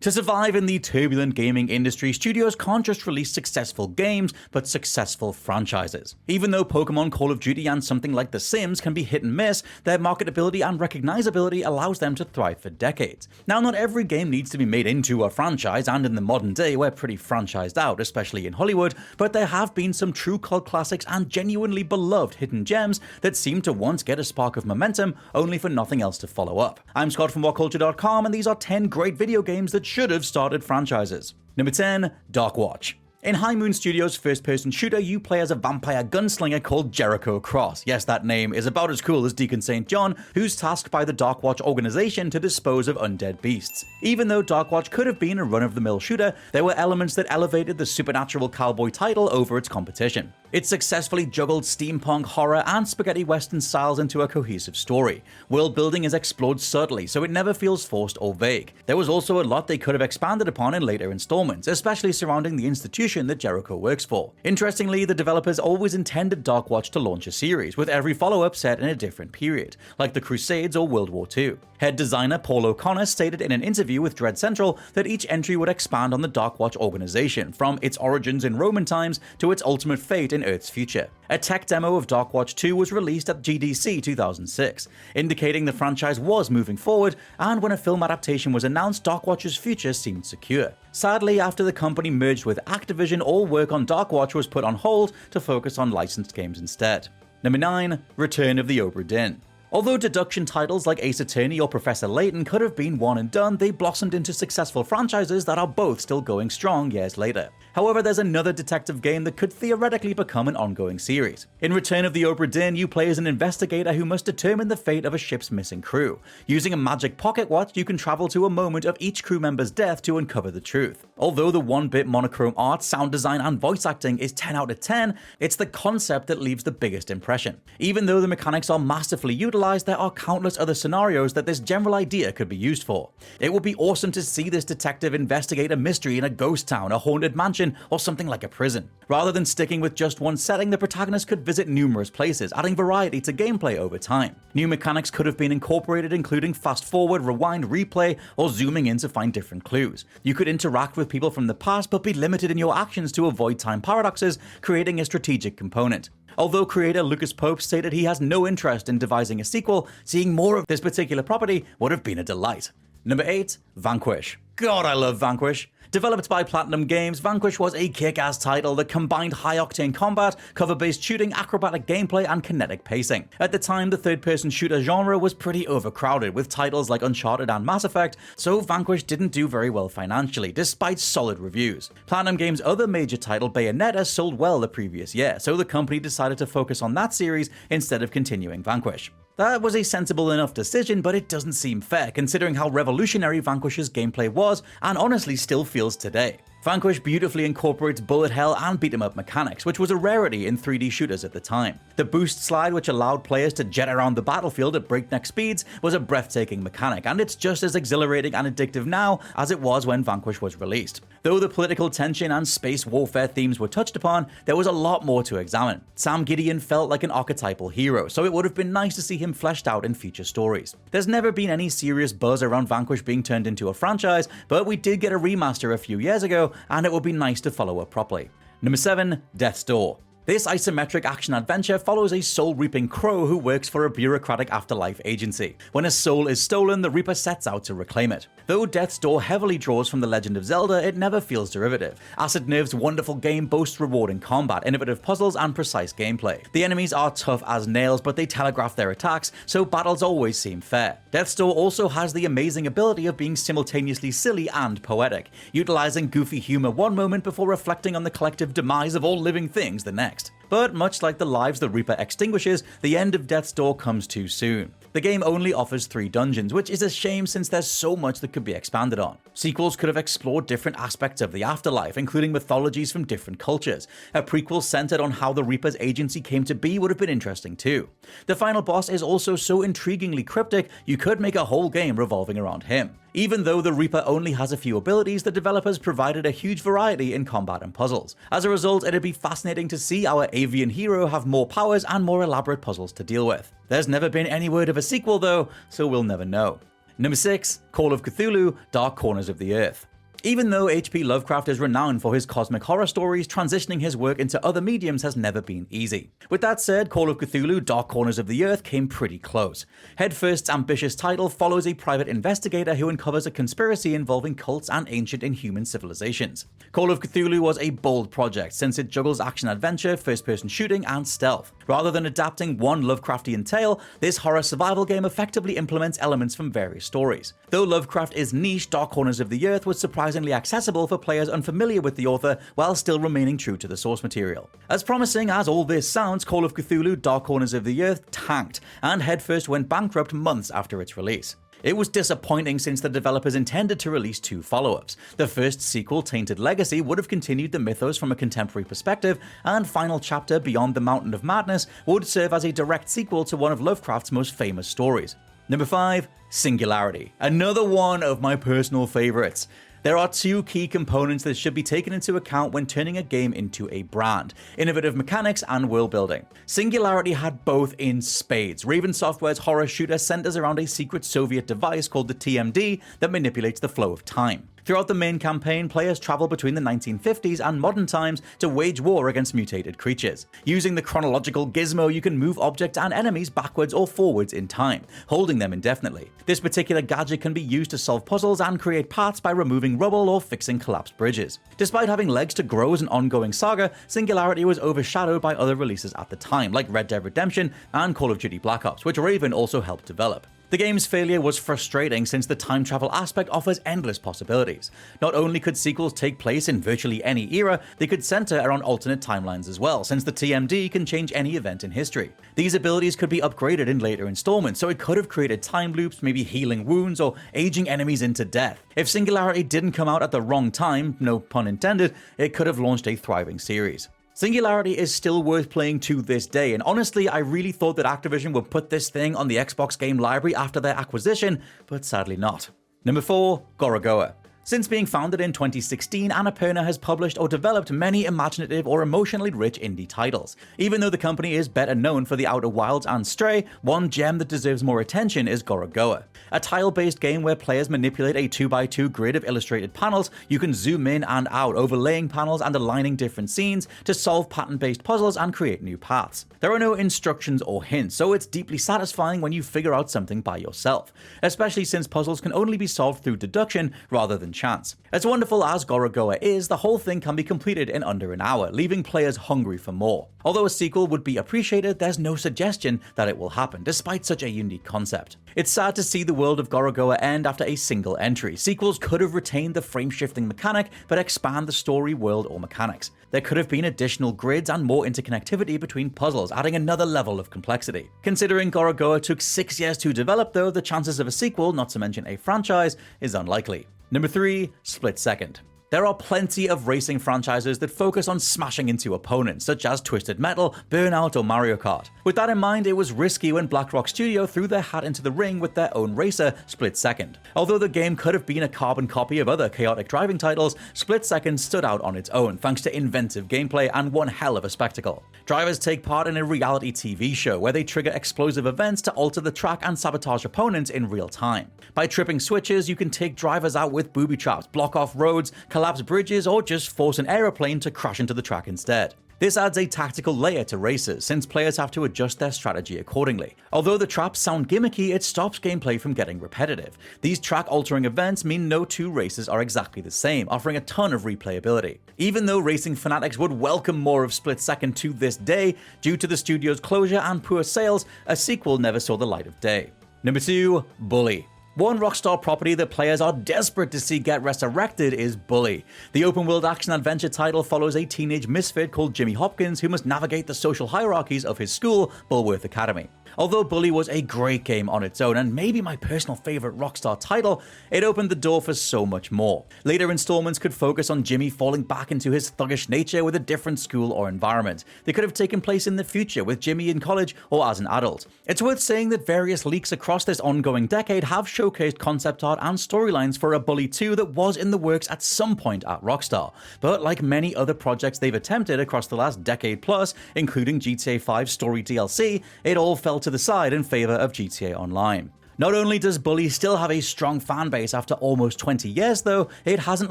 To survive in the turbulent gaming industry, studios can't just release successful games, but successful franchises. Even though Pokemon, Call of Duty, and something like The Sims can be hit and miss, their marketability and recognizability allows them to thrive for decades. Now, not every game needs to be made into a franchise, and in the modern day, we're pretty franchised out, especially in Hollywood, but there have been some true cult classics and genuinely beloved hidden gems that seem to once get a spark of momentum, only for nothing else to follow up. I'm Scott from WhatCulture.com, and these are 10 great video games that should have started franchises. Number 10, Darkwatch. In High Moon Studios' first-person shooter, you play as a vampire gunslinger called Jericho Cross. Yes, that name is about as cool as Deacon St. John, who's tasked by the Darkwatch organization to dispose of undead beasts. Even though Darkwatch could have been a run-of-the-mill shooter, there were elements that elevated the supernatural cowboy title over its competition. It successfully juggled steampunk, horror, and spaghetti western styles into a cohesive story. World building is explored subtly, so it never feels forced or vague. There was also a lot they could have expanded upon in later installments, especially surrounding the institution that Jericho works for. Interestingly, the developers always intended Darkwatch to launch a series, with every follow-up set in a different period, like the Crusades or World War II. Head designer Paul O'Connor stated in an interview with Dread Central that each entry would expand on the Darkwatch organization, from its origins in Roman times to its ultimate fate in Earth's future. A tech demo of Darkwatch 2 was released at GDC 2006, indicating the franchise was moving forward, and when a film adaptation was announced, Darkwatch's future seemed secure. Sadly, after the company merged with Activision, all work on Darkwatch was put on hold to focus on licensed games instead. Number 9, Return of the Obra Dinn. Although deduction titles like Ace Attorney or Professor Layton could have been one and done, they blossomed into successful franchises that are both still going strong years later. However, there's another detective game that could theoretically become an ongoing series. In Return of the Obra Dinn, you play as an investigator who must determine the fate of a ship's missing crew. Using a magic pocket watch, you can travel to a moment of each crew member's death to uncover the truth. Although the 1-bit monochrome art, sound design, and voice acting is 10 out of 10, it's the concept that leaves the biggest impression. Even though the mechanics are masterfully utilized, there are countless other scenarios that this general idea could be used for. It would be awesome to see this detective investigate a mystery in a ghost town, a haunted mansion, or something like a prison. Rather than sticking with just one setting, the protagonist could visit numerous places, adding variety to gameplay over time. New mechanics could have been incorporated, including fast forward, rewind, replay, or zooming in to find different clues. You could interact with people from the past, but be limited in your actions to avoid time paradoxes, creating a strategic component. Although creator Lucas Pope stated he has no interest in devising a sequel, seeing more of this particular property would have been a delight. Number 8, Vanquish. God, I love Vanquish. Developed by Platinum Games, Vanquish was a kick-ass title that combined high-octane combat, cover-based shooting, acrobatic gameplay, and kinetic pacing. At the time, the third-person shooter genre was pretty overcrowded, with titles like Uncharted and Mass Effect, so Vanquish didn't do very well financially, despite solid reviews. Platinum Games' other major title, Bayonetta, sold well the previous year, so the company decided to focus on that series instead of continuing Vanquish. That was a sensible enough decision, but it doesn't seem fair considering how revolutionary Vanquish's gameplay was, and honestly still feels today. Vanquish beautifully incorporates bullet hell and beat-em-up mechanics, which was a rarity in 3D shooters at the time. The boost slide, which allowed players to jet around the battlefield at breakneck speeds, was a breathtaking mechanic, and it's just as exhilarating and addictive now as it was when Vanquish was released. Though the political tension and space warfare themes were touched upon, there was a lot more to examine. Sam Gideon felt like an archetypal hero, so it would have been nice to see him fleshed out in future stories. There's never been any serious buzz around Vanquish being turned into a franchise, but we did get a remaster a few years ago, and it would be nice to follow up properly. Number 7, Death's Door. This isometric action-adventure follows a soul-reaping crow who works for a bureaucratic afterlife agency. When a soul is stolen, the Reaper sets out to reclaim it. Though Death's Door heavily draws from The Legend of Zelda, it never feels derivative. Acid Nerve's wonderful game boasts rewarding combat, innovative puzzles, and precise gameplay. The enemies are tough as nails, but they telegraph their attacks, so battles always seem fair. Death's Door also has the amazing ability of being simultaneously silly and poetic, utilizing goofy humor one moment before reflecting on the collective demise of all living things the next. But much like the lives the Reaper extinguishes, the end of Death's Door comes too soon. The game only offers 3 dungeons, which is a shame since there's so much that could be expanded on. Sequels could have explored different aspects of the afterlife, including mythologies from different cultures. A prequel centered on how the Reaper's agency came to be would have been interesting too. The final boss is also so intriguingly cryptic, you could make a whole game revolving around him. Even though the Reaper only has a few abilities, the developers provided a huge variety in combat and puzzles. As a result, it'd be fascinating to see our avian hero have more powers and more elaborate puzzles to deal with. There's never been any word of a sequel though, so we'll never know. Number 6. Call of Cthulhu: Dark Corners of the Earth. Even though H.P. Lovecraft is renowned for his cosmic horror stories, transitioning his work into other mediums has never been easy. With that said, Call of Cthulhu: Dark Corners of the Earth came pretty close. Headfirst's ambitious title follows a private investigator who uncovers a conspiracy involving cults and ancient inhuman civilizations. Call of Cthulhu was a bold project since it juggles action-adventure, first-person shooting, and stealth. Rather than adapting one Lovecraftian tale, this horror survival game effectively implements elements from various stories. Though Lovecraft is niche, Dark Corners of the Earth was surprisingly accessible for players unfamiliar with the author while still remaining true to the source material. As promising as all this sounds, Call of Cthulhu: Dark Corners of the Earth tanked, and Headfirst went bankrupt months after its release. It was disappointing since the developers intended to release 2 follow-ups. The first sequel, Tainted Legacy, would have continued the mythos from a contemporary perspective, and final chapter, Beyond the Mountain of Madness, would serve as a direct sequel to one of Lovecraft's most famous stories. Number 5. Singularity. Another one of my personal favorites. There are 2 key components that should be taken into account when turning a game into a brand: innovative mechanics and world building. Singularity had both in spades. Raven Software's horror shooter centers around a secret Soviet device called the TMD that manipulates the flow of time. Throughout the main campaign, players travel between the 1950s and modern times to wage war against mutated creatures. Using the chronological gizmo, you can move objects and enemies backwards or forwards in time, holding them indefinitely. This particular gadget can be used to solve puzzles and create paths by removing rubble or fixing collapsed bridges. Despite having legs to grow as an ongoing saga, Singularity was overshadowed by other releases at the time, like Red Dead Redemption and Call of Duty Black Ops, which Raven also helped develop. The game's failure was frustrating since the time travel aspect offers endless possibilities. Not only could sequels take place in virtually any era, they could center around alternate timelines as well, since the TMD can change any event in history. These abilities could be upgraded in later installments, so it could have created time loops, maybe healing wounds or aging enemies into death. If Singularity didn't come out at the wrong time, no pun intended, it could have launched a thriving series. Singularity is still worth playing to this day, and honestly, I really thought that Activision would put this thing on the Xbox game library after their acquisition, but sadly not. Number 4. Gorogoa. Since being founded in 2016, Annapurna has published or developed many imaginative or emotionally rich indie titles. Even though the company is better known for The Outer Wilds and Stray, one gem that deserves more attention is Gorogoa. A tile-based game where players manipulate a 2x2 grid of illustrated panels. You can zoom in and out, overlaying panels and aligning different scenes to solve pattern-based puzzles and create new paths. There are no instructions or hints, so it's deeply satisfying when you figure out something by yourself, especially since puzzles can only be solved through deduction rather than chance. As wonderful as Gorogoa is, the whole thing can be completed in under an hour, leaving players hungry for more. Although a sequel would be appreciated, there's no suggestion that it will happen, despite such a unique concept. It's sad to see the world of Gorogoa end after a single entry. Sequels could have retained the frame-shifting mechanic, but expand the story, world, or mechanics. There could have been additional grids and more interconnectivity between puzzles, adding another level of complexity. Considering Gorogoa took 6 years to develop though, the chances of a sequel, not to mention a franchise, is unlikely. Number 3. Split Second. There are plenty of racing franchises that focus on smashing into opponents, such as Twisted Metal, Burnout, or Mario Kart. With that in mind, it was risky when Black Rock Studio threw their hat into the ring with their own racer, Split Second. Although the game could have been a carbon copy of other chaotic driving titles, Split Second stood out on its own thanks to inventive gameplay and one hell of a spectacle. Drivers take part in a reality TV show where they trigger explosive events to alter the track and sabotage opponents in real time. By tripping switches, you can take drivers out with booby traps, block off roads, collapse bridges, or just force an aeroplane to crash into the track instead. This adds a tactical layer to races, since players have to adjust their strategy accordingly. Although the traps sound gimmicky, it stops gameplay from getting repetitive. These track-altering events mean no two races are exactly the same, offering a ton of replayability. Even though racing fanatics would welcome more of Split Second to this day, due to the studio's closure and poor sales, a sequel never saw the light of day. Number 2. Bully. One Rockstar property that players are desperate to see get resurrected is Bully. The open-world action-adventure title follows a teenage misfit called Jimmy Hopkins who must navigate the social hierarchies of his school, Bulworth Academy. Although Bully was a great game on its own and maybe my personal favorite Rockstar title, it opened the door for so much more. Later installments could focus on Jimmy falling back into his thuggish nature with a different school or environment. They could have taken place in the future with Jimmy in college or as an adult. It's worth saying that various leaks across this ongoing decade have showcased concept art and storylines for a Bully 2 that was in the works at some point at Rockstar. But like many other projects they've attempted across the last decade plus, including GTA 5 story DLC, it all fell to the side in favor of GTA Online. Not only does Bully still have a strong fanbase after almost 20 years though, it hasn't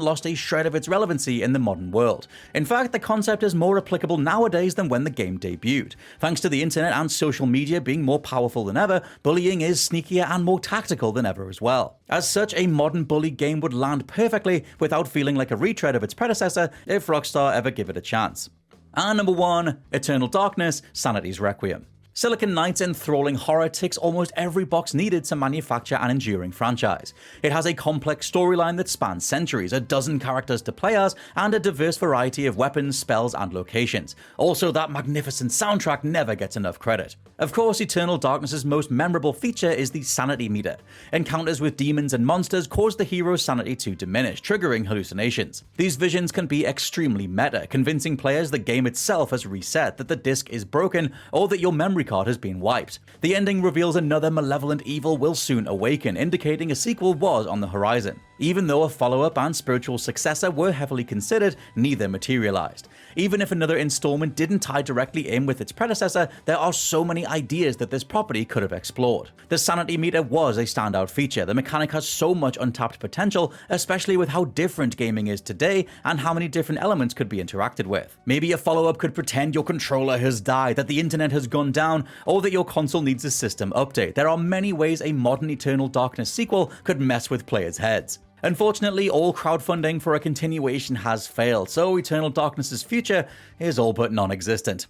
lost a shred of its relevancy in the modern world. In fact, the concept is more applicable nowadays than when the game debuted. Thanks to the internet and social media being more powerful than ever, bullying is sneakier and more tactical than ever as well. As such, a modern Bully game would land perfectly without feeling like a retread of its predecessor if Rockstar ever give it a chance. And number 1, Eternal Darkness: Sanity's Requiem. Silicon Knight's enthralling horror ticks almost every box needed to manufacture an enduring franchise. It has a complex storyline that spans centuries, a dozen characters to play as, and a diverse variety of weapons, spells, and locations. Also, that magnificent soundtrack never gets enough credit. Of course, Eternal Darkness's most memorable feature is the sanity meter. Encounters with demons and monsters cause the hero's sanity to diminish, triggering hallucinations. These visions can be extremely meta, convincing players the game itself has reset, that the disc is broken, or that your memory card has been wiped. The ending reveals another malevolent evil will soon awaken, indicating a sequel was on the horizon. Even though a follow-up and spiritual successor were heavily considered, neither materialized. Even if another installment didn't tie directly in with its predecessor, there are so many ideas that this property could have explored. The sanity meter was a standout feature. The mechanic has so much untapped potential, especially with how different gaming is today and how many different elements could be interacted with. Maybe a follow-up could pretend your controller has died, that the internet has gone down, or that your console needs a system update. There are many ways a modern Eternal Darkness sequel could mess with players' heads. Unfortunately, all crowdfunding for a continuation has failed, so Eternal Darkness's future is all but non-existent.